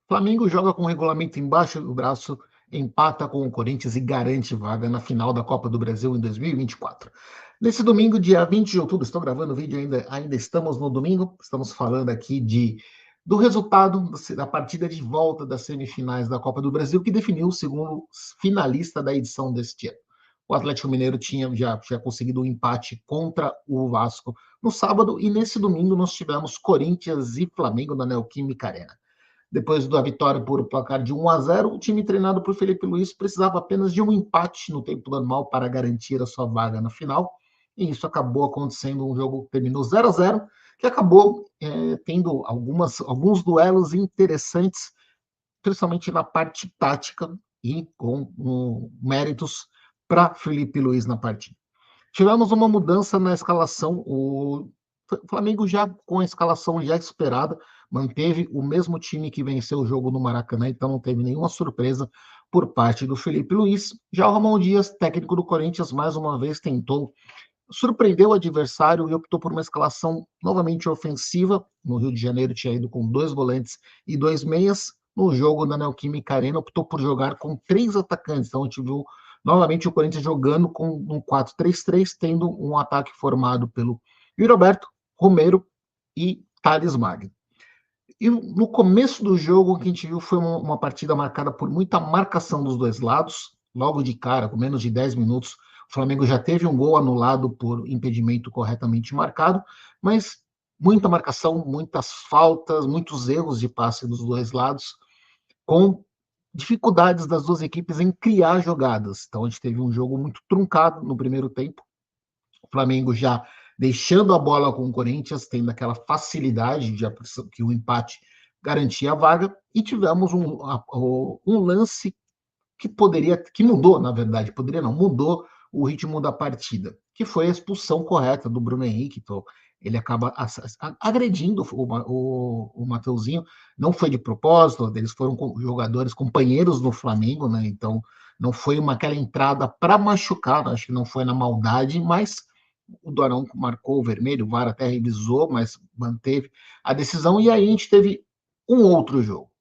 Flamengo joga com o regulamento embaixo do braço, empata com o Corinthians e garante vaga na final da Copa do Brasil em 2024. Nesse domingo, dia 20 de outubro, estou gravando o vídeo ainda estamos no domingo, estamos falando aqui do resultado da partida de volta das semifinais da Copa do Brasil, que definiu o segundo finalista da edição deste ano. O Atlético Mineiro já conseguido um empate contra o Vasco no sábado, e nesse domingo nós tivemos Corinthians e Flamengo na Neoquímica Arena. Depois da vitória por placar de 1-0, o time treinado por Felipe Luiz precisava apenas de um empate no tempo normal para garantir a sua vaga na final, e isso acabou acontecendo. Um jogo que terminou 0-0, que acabou tendo alguns duelos interessantes, principalmente na parte tática e com méritos para Felipe Luiz na partida. Tivemos uma mudança na escalação. O Flamengo, já com a escalação já esperada, manteve o mesmo time que venceu o jogo no Maracanã, então não teve nenhuma surpresa por parte do Felipe Luiz. Já o Ramon Dias, técnico do Corinthians, mais uma vez surpreendeu o adversário e optou por uma escalação novamente ofensiva. No Rio de Janeiro tinha ido com 2 volantes e 2 meias. No jogo da Neoquímica Arena optou por jogar com 3 atacantes. Então a gente viu novamente o Corinthians jogando com um 4-3-3, tendo um ataque formado pelo Roberto, Romero e Thales Magno. E no começo do jogo, o que a gente viu foi uma partida marcada por muita marcação dos dois lados. Logo de cara, com menos de 10 minutos, o Flamengo já teve um gol anulado por impedimento corretamente marcado, mas muita marcação, muitas faltas, muitos erros de passe dos dois lados, com dificuldades das duas equipes em criar jogadas. Então a gente teve um jogo muito truncado no primeiro tempo. O Flamengo já deixando a bola com o Corinthians, tendo aquela facilidade que o empate garantia a vaga, e tivemos um lance que mudou, na verdade, mudou o ritmo da partida, que foi a expulsão correta do Bruno Henrique. Então, ele acaba agredindo o Mateuzinho, não foi de propósito, eles foram jogadores companheiros no Flamengo, né? Então não foi aquela entrada para machucar, acho que não foi na maldade, mas o Dorão marcou o vermelho, o VAR até revisou, mas manteve a decisão. E aí a gente teve um outro jogo,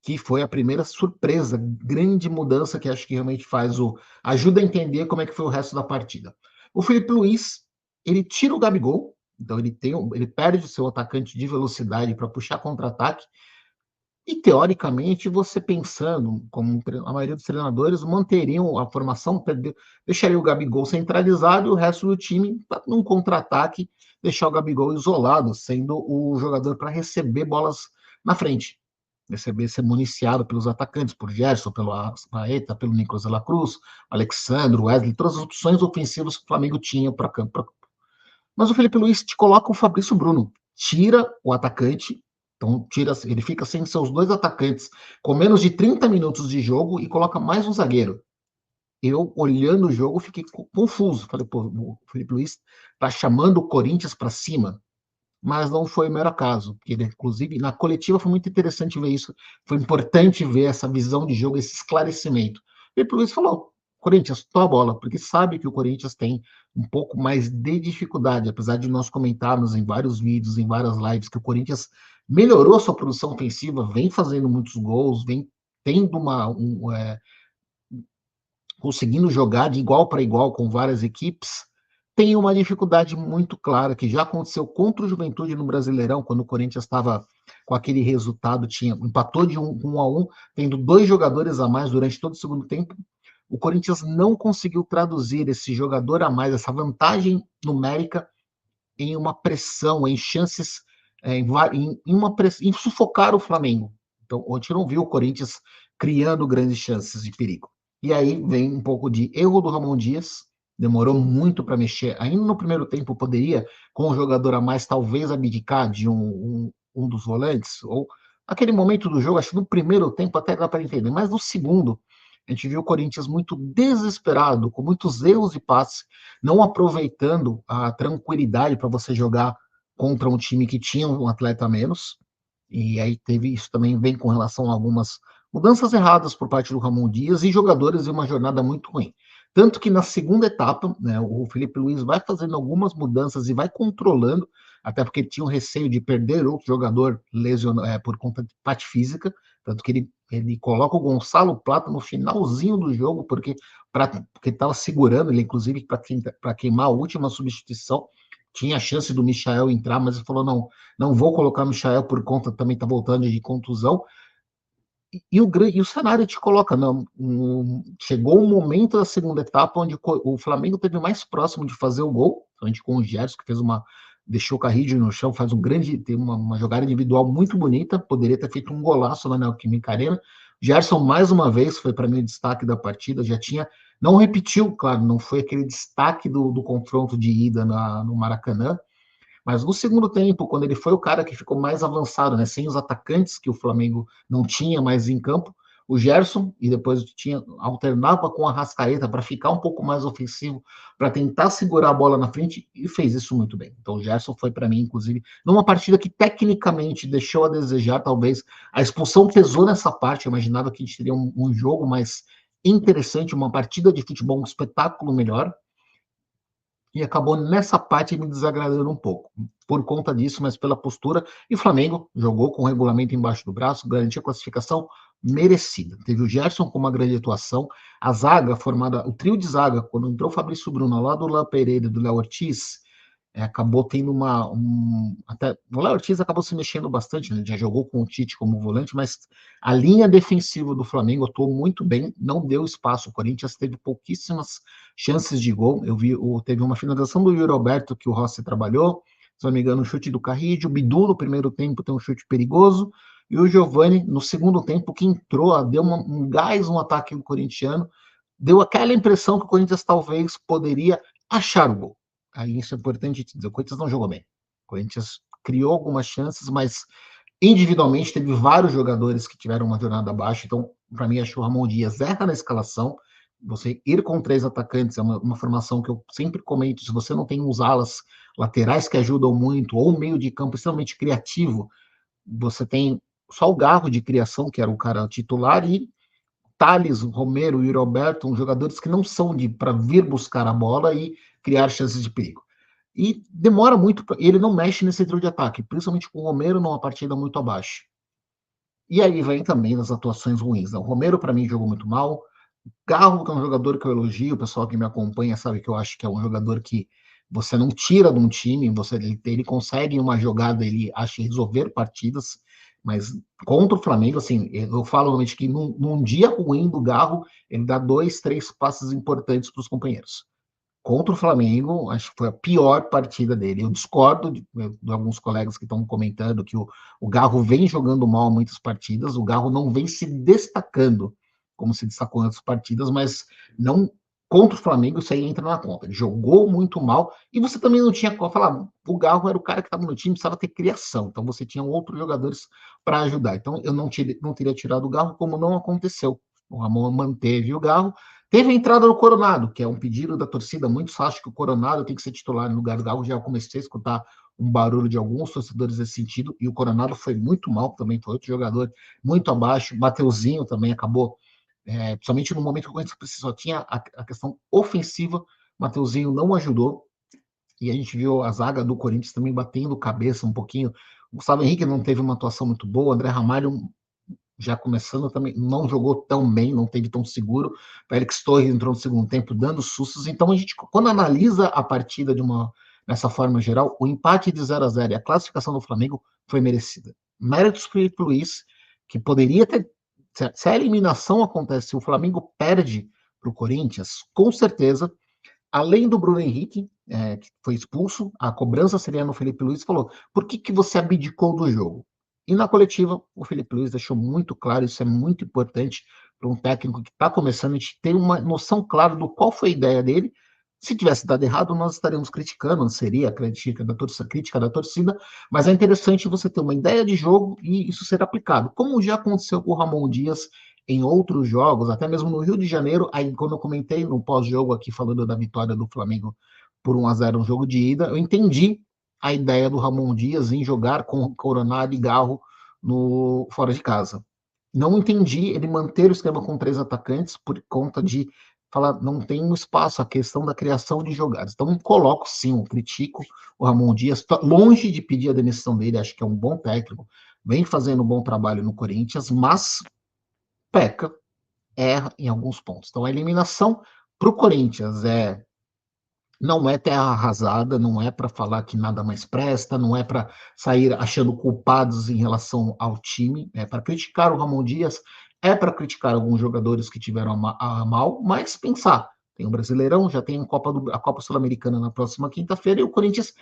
que foi a primeira surpresa, grande mudança, que acho que realmente ajuda a entender como é que foi o resto da partida. O Felipe Luiz, ele tira o Gabigol, então ele perde o seu atacante de velocidade para puxar contra-ataque, e teoricamente, você pensando, como a maioria dos treinadores, manteriam a formação, deixaria o Gabigol centralizado e o resto do time, num contra-ataque, deixar o Gabigol isolado, sendo o jogador para receber bolas na frente, ser municiado pelos atacantes, por Gerson, pelo Arrascaeta, pelo Nicolas de la Cruz, Alexandre, Wesley, todas as opções ofensivas que o Flamengo tinha para campo. Mas o Felipe Luiz te coloca o Fabrício Bruno, tira o atacante, então ele fica sem seus 2 atacantes com menos de 30 minutos de jogo e coloca mais um zagueiro. Eu, olhando o jogo, fiquei confuso. Falei, pô, o Felipe Luiz tá chamando o Corinthians para cima, mas não foi o mero caso. Ele, inclusive, na coletiva foi muito interessante ver isso. Foi importante ver essa visão de jogo, esse esclarecimento. O Felipe Luiz falou: Corinthians, toma a bola, porque sabe que o Corinthians tem um pouco mais de dificuldade, apesar de nós comentarmos em vários vídeos, em várias lives, que o Corinthians melhorou sua produção ofensiva, vem fazendo muitos gols, vem tendo conseguindo jogar de igual para igual com várias equipes. Tem uma dificuldade muito clara, que já aconteceu contra o Juventude no Brasileirão, quando o Corinthians estava com aquele resultado, empatou de 1-1, tendo 2 jogadores a mais durante todo o segundo tempo. O Corinthians não conseguiu traduzir esse jogador a mais, essa vantagem numérica, em uma pressão, em chances, em sufocar o Flamengo. Então, a gente não viu o Corinthians criando grandes chances de perigo. E aí vem um pouco de erro do Ramon Dias, demorou muito para mexer. Ainda no primeiro tempo, poderia, com um jogador a mais, talvez abdicar de um dos volantes, ou aquele momento do jogo, acho que no primeiro tempo até dá para entender, mas no segundo, a gente viu o Corinthians muito desesperado, com muitos erros de passe, não aproveitando a tranquilidade para você jogar contra um time que tinha um atleta a menos. E aí teve isso também, vem com relação a algumas mudanças erradas por parte do Ramon Dias e jogadores em uma jornada muito ruim. Tanto que na segunda etapa, né, o Felipe Luiz vai fazendo algumas mudanças e vai controlando até porque tinha o receio de perder outro jogador por conta de parte física, tanto que ele coloca o Gonçalo Plata no finalzinho do jogo, porque estava segurando ele, inclusive, para queimar a última substituição. Tinha a chance do Michael entrar, mas ele falou: não vou colocar o Michael por conta também está voltando de contusão. E o cenário te coloca, não, chegou um momento da segunda etapa onde o Flamengo teve mais próximo de fazer o gol, onde com o Gerson, que deixou o Carrillo no chão, tem uma jogada individual muito bonita, poderia ter feito um golaço lá na Neoquímica Arena. Gerson, mais uma vez, foi para mim o destaque da partida, não repetiu, claro, não foi aquele destaque do confronto de ida no Maracanã, mas no segundo tempo, quando ele foi o cara que ficou mais avançado, né, sem os atacantes que o Flamengo não tinha mais em campo, o Gerson, e depois alternava com a Arrascaeta para ficar um pouco mais ofensivo, para tentar segurar a bola na frente, e fez isso muito bem. Então o Gerson foi para mim, inclusive, numa partida que tecnicamente deixou a desejar, talvez a expulsão pesou nessa parte, eu imaginava que a gente teria um jogo mais interessante, uma partida de futebol, um espetáculo melhor, e acabou nessa parte me desagradando um pouco, por conta disso, mas pela postura. E o Flamengo jogou com o regulamento embaixo do braço, garantiu a classificação merecida. Teve o Gerson com uma grande atuação, a zaga formada, o trio de zaga, quando entrou o Fabrício Bruno, lá do Léo Pereira e do Léo Ortiz, acabou tendo até o Léo Ortiz acabou se mexendo bastante, né? Já jogou com o Tite como volante, mas a linha defensiva do Flamengo atuou muito bem, não deu espaço. O Corinthians teve pouquíssimas chances de gol. Teve uma finalização do Yuri Alberto que o Rossi trabalhou, se não me engano, um chute do Carrillo. O Bidu no primeiro tempo tem um chute perigoso, e o Giovani no segundo tempo que entrou, deu um gás no ataque corintiano, deu aquela impressão que o Corinthians talvez poderia achar o gol. Aí isso é importante te dizer, o Corinthians não jogou bem. O Corinthians criou algumas chances, mas individualmente teve vários jogadores que tiveram uma jornada abaixo, então para mim acho que o Ramon Dias erra na escalação. Você ir com 3 atacantes é uma formação que eu sempre comento, se você não tem uns alas laterais que ajudam muito, ou um meio de campo extremamente criativo, você tem só o Garro de criação, que era o cara titular, e Thales, Romero e Roberto, jogadores que não são para vir buscar a bola e criar chances de perigo. E demora muito, ele não mexe nesse trio de ataque, principalmente com o Romero numa partida muito abaixo. E aí vem também as atuações ruins. O Romero, para mim, jogou muito mal. Garro, que é um jogador que eu elogio, o pessoal que me acompanha sabe que eu acho que é um jogador que você não tira de um time, ele consegue uma jogada, ele acha resolver partidas, mas contra o Flamengo, assim, eu falo realmente que num dia ruim do Garro, ele dá 2, 3 passes importantes para os companheiros. Contra o Flamengo, acho que foi a pior partida dele. Eu discordo de alguns colegas que estão comentando que o Garro vem jogando mal muitas partidas, o Garro não vem se destacando como se destacou em outras partidas, mas não contra o Flamengo, isso aí entra na conta. Ele jogou muito mal e você também não tinha como falar. O Garro era o cara que estava no time, precisava ter criação, então você tinha outros jogadores para ajudar. Então eu não teria tirado o Garro, como não aconteceu. O Ramon manteve o Garro. Teve a entrada do Coronado, que é um pedido da torcida. Muitos acham que o Coronado tem que ser titular no lugar do Garro. Já comecei a escutar um barulho de alguns torcedores nesse sentido. E o Coronado foi muito mal também, foi outro jogador muito abaixo. Mateuzinho também acabou, principalmente no momento que o Corinthians precisou. Tinha a questão ofensiva, Mateuzinho não ajudou. E a gente viu a zaga do Corinthians também batendo cabeça um pouquinho. O Gustavo Henrique não teve uma atuação muito boa. O André Ramalho já começando também, não jogou tão bem, não teve tão seguro. O Félix Torres entrou no segundo tempo dando sustos. Então, a gente, quando analisa a partida nessa forma geral, o empate de 0-0 e a classificação do Flamengo foi merecida. Méritos para o Felipe Luiz, que poderia ter. Se a eliminação acontece, se o Flamengo perde para o Corinthians, com certeza, além do Bruno Henrique, que foi expulso, a cobrança seria no Felipe Luiz, falou: por que você abdicou do jogo? E na coletiva, o Felipe Luiz deixou muito claro, isso é muito importante para um técnico que está começando, a gente ter uma noção clara do qual foi a ideia dele. Se tivesse dado errado, nós estaríamos criticando, não seria a crítica da torcida, mas é interessante você ter uma ideia de jogo e isso ser aplicado, como já aconteceu com o Ramon Dias em outros jogos, até mesmo no Rio de Janeiro, aí quando eu comentei no pós-jogo aqui, falando da vitória do Flamengo por 1-0 no jogo de ida, eu entendi a ideia do Ramon Dias em jogar com Coronado e Garro fora de casa. Não entendi ele manter o esquema com 3 atacantes por conta de fala, não tem um espaço, a questão da criação de jogadas. Então, coloco sim, eu critico o Ramon Dias, longe de pedir a demissão dele, acho que é um bom técnico, vem fazendo um bom trabalho no Corinthians, mas peca, erra em alguns pontos. Então, a eliminação para o Corinthians não é terra arrasada, não é para falar que nada mais presta, não é para sair achando culpados em relação ao time, é para criticar o Ramon Dias, é para criticar alguns jogadores que tiveram a mal, mas pensar, tem o Brasileirão, já tem a Copa Sul-Americana na próxima quinta-feira, e o Corinthians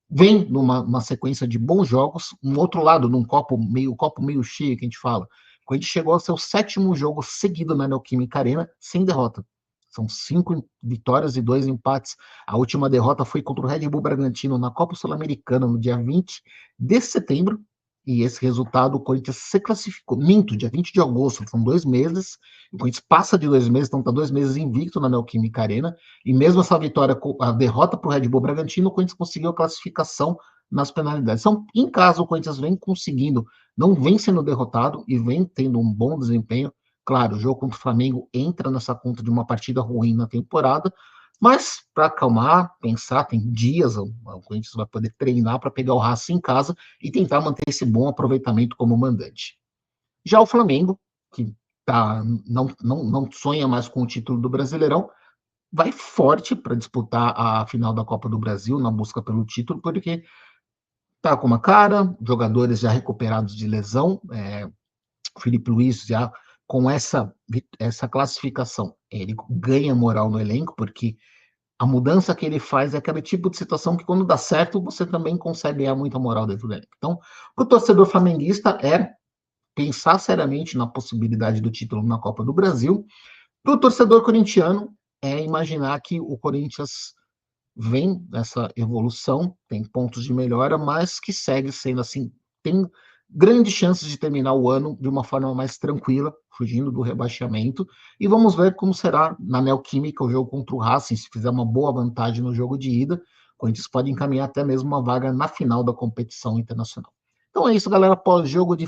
vem numa sequência de bons jogos, um outro lado, num copo meio cheio que a gente fala, a gente chegou ao seu 7º jogo seguido na Neoquímica Arena, sem derrota. São 5 vitórias e 2 empates. A última derrota foi contra o Red Bull Bragantino na Copa Sul-Americana, no dia 20 de setembro. E esse resultado, o Corinthians se classificou. Minto, dia 20 de agosto, são 2 meses. O Corinthians passa de 2 meses, então está 2 meses invicto na Neoquímica Arena. E mesmo essa vitória, a derrota para o Red Bull Bragantino, o Corinthians conseguiu a classificação nas penalidades. Então, em caso o Corinthians vem conseguindo, não vem sendo derrotado e vem tendo um bom desempenho. Claro, o jogo contra o Flamengo entra nessa conta de uma partida ruim na temporada, mas para acalmar, pensar, tem dias, o Corinthians vai poder treinar para pegar o Racing em casa e tentar manter esse bom aproveitamento como mandante. Já o Flamengo, que não sonha mais com o título do Brasileirão, vai forte para disputar a final da Copa do Brasil na busca pelo título, porque tá com uma cara, jogadores já recuperados de lesão, o Felipe Luiz já com essa classificação, ele ganha moral no elenco, porque a mudança que ele faz é aquele tipo de situação que quando dá certo, você também consegue ganhar muita moral dentro do elenco. Então, para o torcedor flamenguista é pensar seriamente na possibilidade do título na Copa do Brasil. Para o torcedor corintiano é imaginar que o Corinthians vem nessa evolução, tem pontos de melhora, mas que segue sendo assim, tem grandes chances de terminar o ano de uma forma mais tranquila, fugindo do rebaixamento, e vamos ver como será na Neoquímica o jogo contra o Racing, se fizer uma boa vantagem no jogo de ida, o Corinthians pode encaminhar até mesmo uma vaga na final da competição internacional. Então é isso, galera, pós-jogo de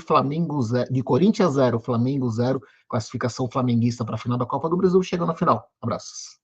de Corinthians 0, Flamengo 0, classificação flamenguista para a final da Copa do Brasil, chega na final. Abraços.